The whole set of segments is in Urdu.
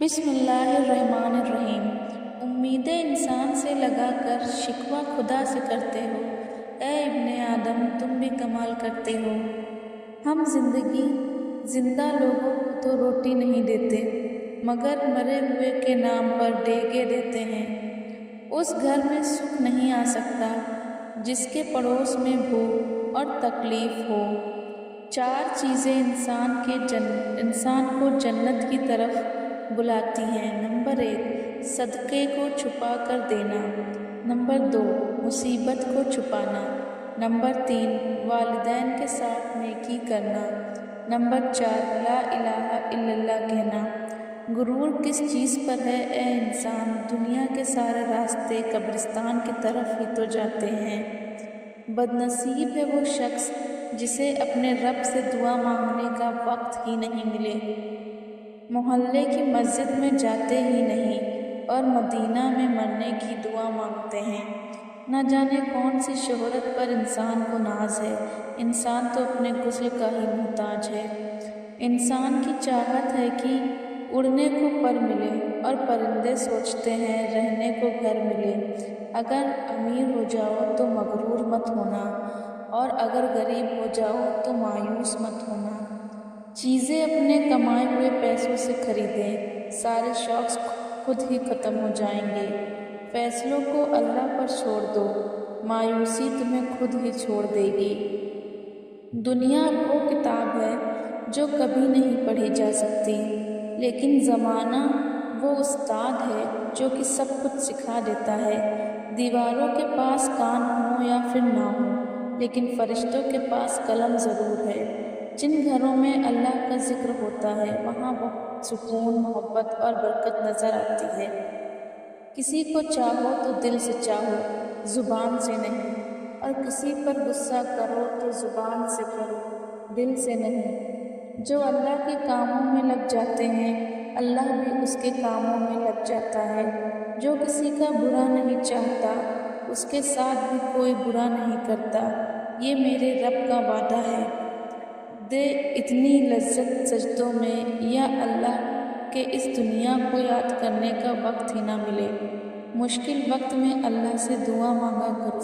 بسم اللہ الرحمن الرحیم۔ امیدیں انسان سے لگا کر شکوہ خدا سے کرتے ہو، اے ابن آدم تم بھی کمال کرتے ہو۔ ہم زندہ لوگوں کو تو روٹی نہیں دیتے مگر مرے ہوئے کے نام پر ڈیگے دیتے ہیں۔ اس گھر میں سکھ نہیں آ سکتا جس کے پڑوس میں بھوک اور تکلیف ہو۔ چار چیزیں انسان کو جنت کی طرف بلاتی ہیں۔ نمبر 1 صدقے کو چھپا کر دینا۔ نمبر 2 مصیبت کو چھپانا۔ نمبر 3 والدین کے ساتھ نیکی کرنا۔ نمبر 4 لا الہ الا اللہ کہنا۔ غرور کس چیز پر ہے اے انسان؟ دنیا کے سارے راستے قبرستان کی طرف ہی تو جاتے ہیں۔ بد نصیب ہے وہ شخص جسے اپنے رب سے دعا مانگنے کا وقت ہی نہیں ملے، محلے کی مسجد میں جاتے ہی نہیں اور مدینہ میں مرنے کی دعا مانگتے ہیں۔ نہ جانے کون سی شہرت پر انسان کو ناز ہے، انسان تو اپنے غسل کا ہی محتاج ہے۔ انسان کی چاہت ہے کہ اڑنے کو پر ملے اور پرندے سوچتے ہیں رہنے کو گھر ملے۔ اگر امیر ہو جاؤ تو مغرور مت ہونا اور اگر غریب ہو جاؤ تو مایوس مت ہونا۔ چیزیں اپنے کمائے ہوئے پیسوں سے خریدیں، سارے شوق خود ہی ختم ہو جائیں گے۔ فیصلوں کو اللہ پر چھوڑ دو، مایوسی تمہیں خود ہی چھوڑ دے گی۔ دنیا وہ کتاب ہے جو کبھی نہیں پڑھی جا سکتی، لیکن زمانہ وہ استاد ہے جو کہ سب کچھ سکھا دیتا ہے۔ دیواروں کے پاس کان ہوں یا پھر نہ ہوں، لیکن فرشتوں کے پاس قلم ضرور ہے۔ جن گھروں میں اللہ کا ذکر ہوتا ہے وہاں بہت سکون، محبت اور برکت نظر آتی ہے۔ کسی کو چاہو تو دل سے چاہو، زبان سے نہیں، اور کسی پر غصہ کرو تو زبان سے کرو، دل سے نہیں۔ جو اللہ کے کاموں میں لگ جاتے ہیں اللہ بھی اس کے کاموں میں لگ جاتا ہے۔ جو کسی کا برا نہیں چاہتا اس کے ساتھ بھی کوئی برا نہیں کرتا، یہ میرے رب کا وعدہ ہے۔ دے اتنی لذت سجدوں میں یا اللہ کہ اس دنیا کو یاد کرنے کا وقت ہی نہ ملے۔ مشکل وقت میں اللہ سے دعا مانگا کرو،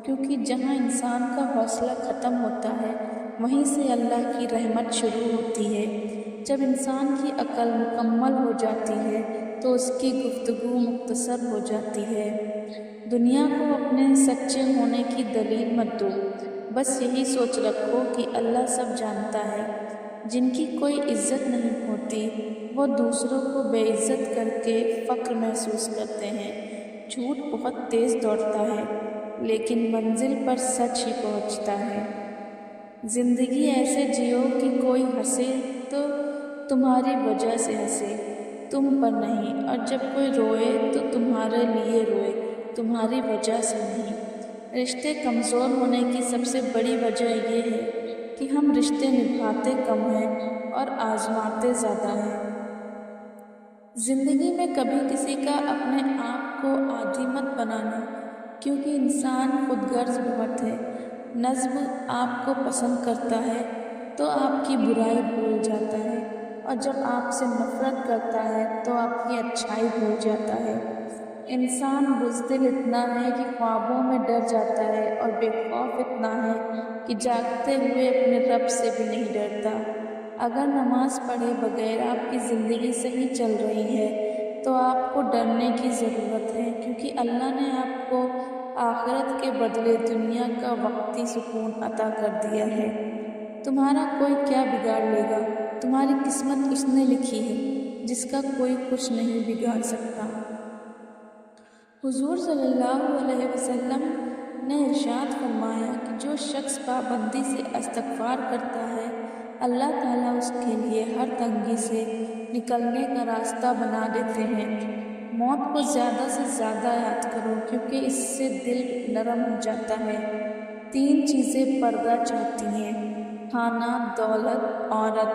کیونکہ جہاں انسان کا حوصلہ ختم ہوتا ہے وہیں سے اللہ کی رحمت شروع ہوتی ہے۔ جب انسان کی عقل مکمل ہو جاتی ہے تو اس کی گفتگو مختصر ہو جاتی ہے۔ دنیا کو اپنے سچے ہونے کی دلیل مت دو، بس یہی سوچ رکھو کہ اللہ سب جانتا ہے۔ جن کی کوئی عزت نہیں ہوتی وہ دوسروں کو بے عزت کر کے فخر محسوس کرتے ہیں۔ جھوٹ بہت تیز دوڑتا ہے لیکن منزل پر سچ ہی پہنچتا ہے۔ زندگی ایسے جیو کہ کوئی ہنسے تو تمہاری وجہ سے ہنسے، تم پر نہیں، اور جب کوئی روئے تو تمہارے لیے روئے، تمہاری وجہ سے نہیں۔ رشتے کمزور ہونے کی سب سے بڑی وجہ یہ ہے کہ ہم رشتے نبھاتے کم ہیں اور آزماتے زیادہ ہیں۔ زندگی میں کبھی کسی کا اپنے آپ کو عادی مت بنانا، کیونکہ انسان خود غرض بہت ہے۔ نظم آپ کو پسند کرتا ہے تو آپ کی برائی بھول جاتا ہے، اور جب آپ سے نفرت کرتا ہے تو آپ کی اچھائی بھول جاتا ہے۔ انسان بزدل اتنا ہے کہ خوابوں میں ڈر جاتا ہے اور بے خوف اتنا ہے کہ جاگتے ہوئے اپنے رب سے بھی نہیں ڈرتا۔ اگر نماز پڑھے بغیر آپ کی زندگی صحیح چل رہی ہے تو آپ کو ڈرنے کی ضرورت ہے، کیونکہ اللہ نے آپ کو آخرت کے بدلے دنیا کا وقتی سکون عطا کر دیا ہے۔ تمہارا کوئی کیا بگاڑ لے گا؟ تمہاری قسمت اس نے لکھی ہے جس کا کوئی کچھ نہیں بگاڑ سکتا۔ حضور صلی اللہ علیہ وسلم نے ارشاد فرمایا کہ جو شخص پابندی سے استغفار کرتا ہے اللہ تعالیٰ اس کے لیے ہر تنگی سے نکلنے کا راستہ بنا دیتے ہیں۔ موت کو زیادہ سے زیادہ یاد کرو کیونکہ اس سے دل نرم ہو جاتا ہے۔ 3 چیزیں پردہ چاہتی ہیں: کھانا، دولت، عورت۔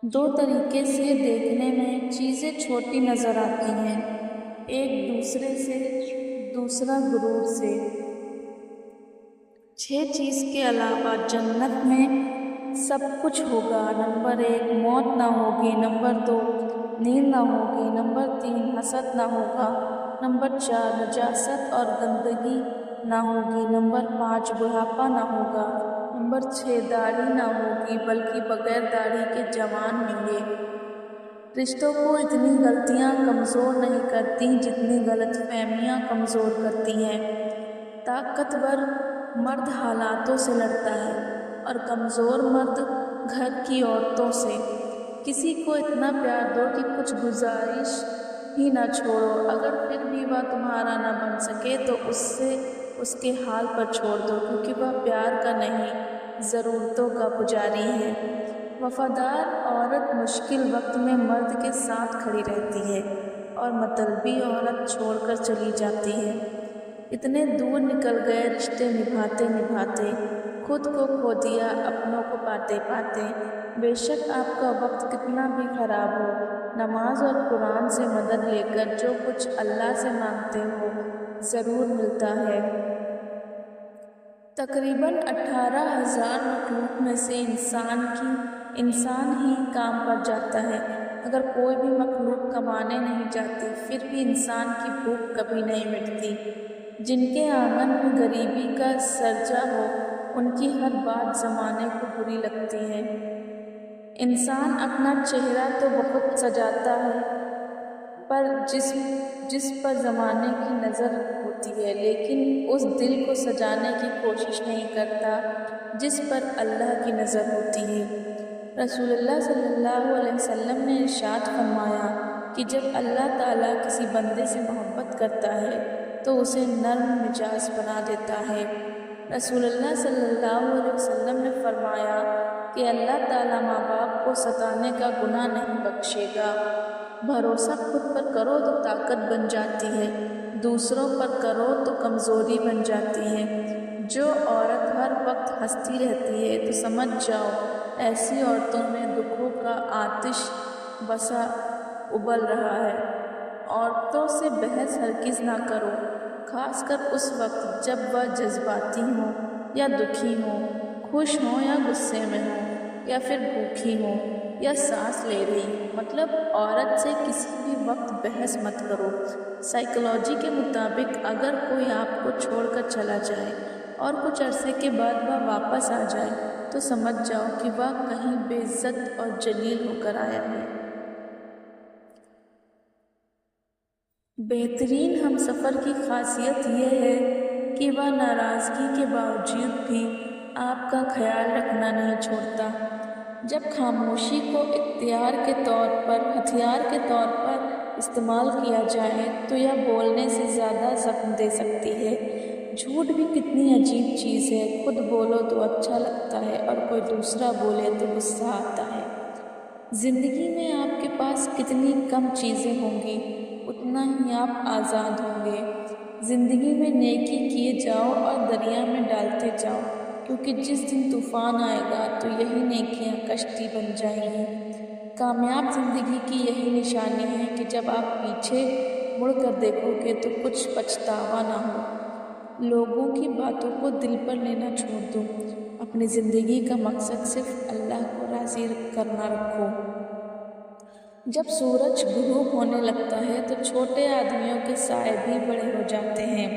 2 طریقے سے دیکھنے میں چیزیں چھوٹی نظر آتی ہیں، ایک دوسرے سے، دوسرا غرور سے۔ 6 چیز کے علاوہ جنت میں سب کچھ ہوگا۔ نمبر 1 موت نہ ہوگی۔ نمبر 2 نیند نہ ہوگی۔ نمبر 3 حسد نہ ہوگا۔ نمبر 4 نجاست اور گندگی نہ ہوگی۔ نمبر 5 بڑھاپا نہ ہوگا۔ نمبر 6 داڑھی نہ ہوگی بلکہ بغیر داڑھی کے جوان ہوں گے۔ رشتوں کو اتنی غلطیاں کمزور نہیں کرتی جتنی غلط فہمیاں کمزور کرتی ہیں۔ طاقتور مرد حالاتوں سے لڑتا ہے اور کمزور مرد گھر کی عورتوں سے۔ کسی کو اتنا پیار دو کہ کچھ گزارش ہی نہ چھوڑو، اگر پھر بھی وہ تمہارا نہ بن سکے تو اس کے حال پر چھوڑ دو، کیونکہ وہ پیار کا نہیں ضرورتوں کا پجاری ہے۔ وفادار عورت مشکل وقت میں مرد کے ساتھ کھڑی رہتی ہے اور مطلبی عورت چھوڑ کر چلی جاتی ہے۔ اتنے دور نکل گئے رشتے نبھاتے نبھاتے، خود کو کھو دیا اپنوں کو پاتے پاتے۔ بے شک آپ کا وقت کتنا بھی خراب ہو، نماز اور قرآن سے مدد لے کر جو کچھ اللہ سے مانگتے ہو ضرور ملتا ہے۔ تقریباً 18,000 مخلوق میں سے انسان ہی کام پر جاتا ہے۔ اگر کوئی بھی مخلوق کمانے نہیں جاتی پھر بھی انسان کی بھوک کبھی نہیں مٹتی۔ جن کے آنگن میں غریبی کا سرجا ہو ان کی ہر بات زمانے کو بری لگتی ہے۔ انسان اپنا چہرہ تو بہت سجاتا ہے پر جس پر زمانے کی نظر ہوتی ہے، لیکن اس دل کو سجانے کی کوشش نہیں کرتا جس پر اللہ کی نظر ہوتی ہے۔ رسول اللہ صلی اللہ علیہ وسلم نے ارشاد فرمایا کہ جب اللہ تعالیٰ کسی بندے سے محبت کرتا ہے تو اسے نرم مزاج بنا دیتا ہے۔ رسول اللہ صلی اللہ علیہ وسلم نے فرمایا کہ اللہ تعالیٰ ماں باپ کو ستانے کا گناہ نہیں بخشے گا۔ بھروسہ خود پر کرو تو طاقت بن جاتی ہے، دوسروں پر کرو تو کمزوری بن جاتی ہے۔ جو عورت ہر وقت ہنستی رہتی ہے تو سمجھ جاؤ ایسی عورتوں میں دکھوں کا آتش بسا ابل رہا ہے۔ عورتوں سے بحث ہرگز نہ کرو، خاص کر اس وقت جب وہ جذباتی ہوں یا دکھی ہوں، خوش ہوں یا غصے میں ہوں، یا پھر بھوکی ہوں یا سانس لے رہی۔ مطلب عورت سے کسی بھی وقت بحث مت کرو۔ سائیکالوجی کے مطابق اگر کوئی آپ کو چھوڑ کر چلا جائے اور کچھ عرصے کے بعد وہ واپس آ جائے تو سمجھ جاؤ کہ وہ کہیں بے عزت اور ذلیل ہو کر آیا ہے۔ بہترین ہم سفر کی خاصیت یہ ہے کہ وہ ناراضگی کے باوجود بھی آپ کا خیال رکھنا نہیں چھوڑتا۔ جب خاموشی کو ہتھیار کے طور پر استعمال کیا جائے تو یہ بولنے سے زیادہ زخم دے سکتی ہے۔ جھوٹ بھی کتنی عجیب چیز ہے، خود بولو تو اچھا لگتا ہے اور کوئی دوسرا بولے تو غصہ آتا ہے۔ زندگی میں آپ کے پاس کتنی کم چیزیں ہوں گی اتنا ہی آپ آزاد ہوں گے۔ زندگی میں نیکی کیے جاؤ اور دریا میں ڈالتے جاؤ، کیونکہ جس دن طوفان آئے گا تو یہی نیکیاں کشتی بن جائیں گی۔ کامیاب زندگی کی یہی نشانی ہے کہ جب آپ پیچھے مڑ کر دیکھو گے تو کچھ پچھتاوا نہ ہو۔ لوگوں کی باتوں کو دل پر لینا چھوڑ دو، اپنی زندگی کا مقصد صرف اللہ کو راضی کرنا رکھو۔ جب سورج غروب ہونے لگتا ہے تو چھوٹے آدمیوں کے سائے بھی بڑے ہو جاتے ہیں۔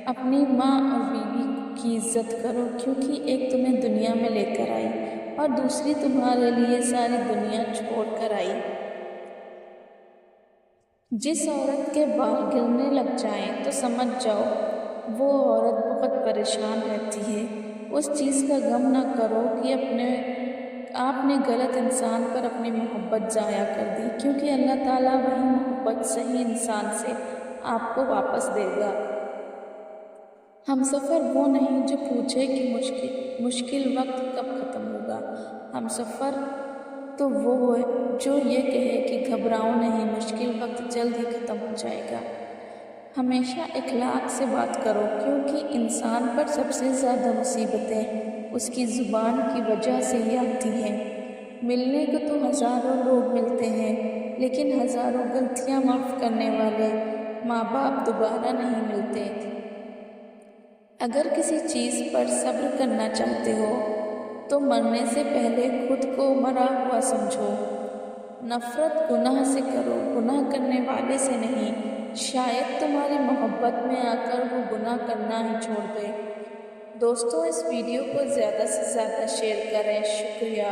اپنی ماں اور بیوی کی عزت کرو، کیونکہ ایک تمہیں دنیا میں لے کر آئی اور دوسری تمہارے لیے ساری دنیا چھوڑ کر آئی۔ جس عورت کے بال گرنے لگ جائیں تو سمجھ جاؤ وہ عورت بہت پریشان رہتی ہے۔ اس چیز کا غم نہ کرو کہ آپ نے غلط انسان پر اپنی محبت ضائع کر دی، کیونکہ اللہ تعالیٰ وہی محبت صحیح انسان سے آپ کو واپس دے گا۔ ہم سفر وہ نہیں جو پوچھے کہ مشکل وقت کب ختم ہوگا، ہم سفر تو وہ ہے جو یہ کہے کہ گھبراؤ نہیں، مشکل وقت جلد ہی ختم ہو جائے گا۔ ہمیشہ اخلاق سے بات کرو، کیونکہ انسان پر سب سے زیادہ مصیبتیں اس کی زبان کی وجہ سے ہی آتی ہیں۔ ملنے کو تو ہزاروں لوگ ملتے ہیں، لیکن ہزاروں غلطیاں معاف کرنے والے ماں باپ دوبارہ نہیں ملتے۔ اگر کسی چیز پر صبر کرنا چاہتے ہو تو مرنے سے پہلے خود کو مرا ہوا سمجھو۔ نفرت گناہ سے کرو، گناہ کرنے والے سے نہیں، شاید تمہاری محبت میں آ کر وہ گناہ کرنا ہی چھوڑ دے۔ دوستوں، اس ویڈیو کو زیادہ سے زیادہ شیئر کریں۔ شکریہ۔